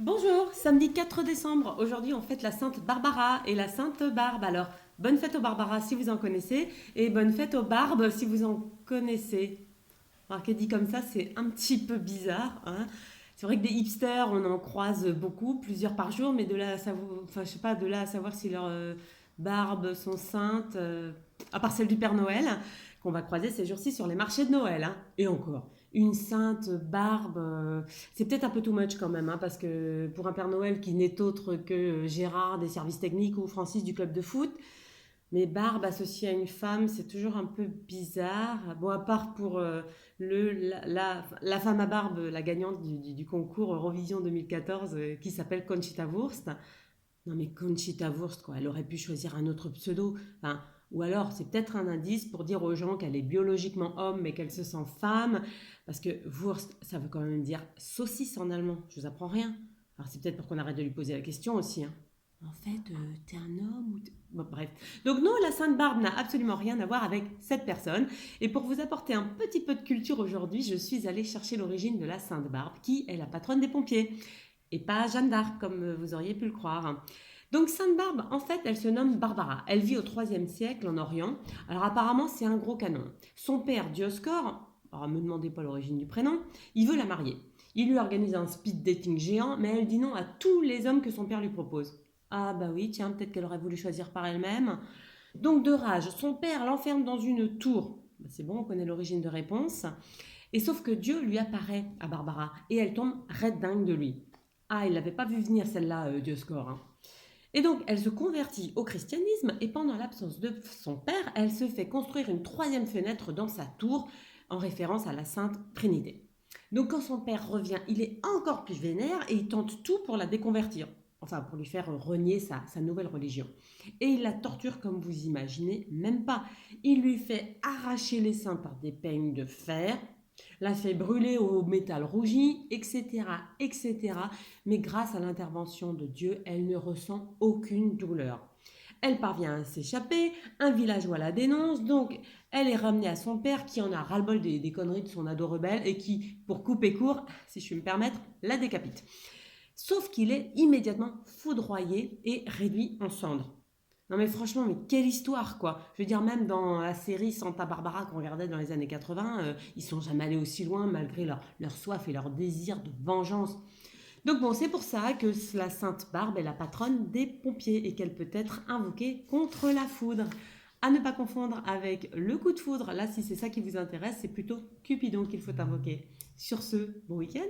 Bonjour, samedi 4 décembre. Aujourd'hui, on fête la Sainte Barbara et la Sainte Barbe. Alors, bonne fête aux Barbara si vous en connaissez et bonne fête aux Barbes si vous en connaissez. Alors, qu'est dit comme ça, c'est un petit peu bizarre, hein. C'est vrai que des hipsters, on en croise beaucoup, plusieurs par jour, mais de là à savoir, enfin, je sais pas, de là à savoir si leurs barbes sont saintes, à part celle du Père Noël, qu'on va croiser ces jours-ci sur les marchés de Noël, hein. Et encore, une sainte barbe, c'est peut-être un peu too much quand même, hein, parce que pour un Père Noël qui n'est autre que Gérard des services techniques ou Francis du club de foot, mais barbe associée à une femme, c'est toujours un peu bizarre. Bon, à part pour la femme à barbe, la gagnante du concours Eurovision 2014, qui s'appelle Conchita Wurst. Non mais Conchita Wurst, quoi, elle aurait pu choisir un autre pseudo. Enfin, ou alors, c'est peut-être un indice pour dire aux gens qu'elle est biologiquement homme mais qu'elle se sent femme. Parce que Wurst, ça veut quand même dire saucisse en allemand. Je vous apprends rien. Alors c'est peut-être pour qu'on arrête de lui poser la question aussi, hein. En fait, t'es un homme ou bon, bref. Donc non, la Sainte Barbe n'a absolument rien à voir avec cette personne. Et pour vous apporter un petit peu de culture aujourd'hui, je suis allée chercher l'origine de la Sainte Barbe, qui est la patronne des pompiers. Et pas Jeanne d'Arc, comme vous auriez pu le croire. Donc Sainte Barbe, en fait, elle se nomme Barbara. Elle vit au IIIe siècle en Orient. Alors apparemment, c'est un gros canon. Son père, Dioscore, alors ne me demandez pas l'origine du prénom, il veut la marier. Il lui organise un speed dating géant, mais elle dit non à tous les hommes que son père lui propose. Ah bah oui, tiens, peut-être qu'elle aurait voulu choisir par elle-même. Donc de rage, son père l'enferme dans une tour. Bah, c'est bon, on connaît l'origine de réponse. Et sauf que Dieu lui apparaît à Barbara et elle tombe red dingue de lui. Ah, il l'avait pas vu venir celle-là, Dioscore, hein. Et donc, elle se convertit au christianisme et pendant l'absence de son père, elle se fait construire une troisième fenêtre dans sa tour en référence à la Sainte Trinité. Donc, quand son père revient, il est encore plus vénère et il tente tout pour la déconvertir. Enfin, pour lui faire renier sa nouvelle religion. Et il la torture comme vous imaginez même pas. Il lui fait arracher les seins par des peignes de fer, la fait brûler au métal rougi, etc., etc. Mais grâce à l'intervention de Dieu, elle ne ressent aucune douleur. Elle parvient à s'échapper, un villageois la dénonce, donc elle est ramenée à son père qui en a ras-le-bol des conneries de son ado rebelle et qui, pour couper court, si je puis me permettre, la décapite. Sauf qu'il est immédiatement foudroyé et réduit en cendres. Non mais franchement, mais quelle histoire quoi. Je veux dire, même dans la série Santa Barbara qu'on regardait dans les années 80, ils sont jamais allés aussi loin malgré leur soif et leur désir de vengeance. Donc bon, c'est pour ça que la Sainte Barbe est la patronne des pompiers et qu'elle peut être invoquée contre la foudre. À ne pas confondre avec le coup de foudre. Là, si c'est ça qui vous intéresse, c'est plutôt Cupidon qu'il faut invoquer. Sur ce, bon week-end.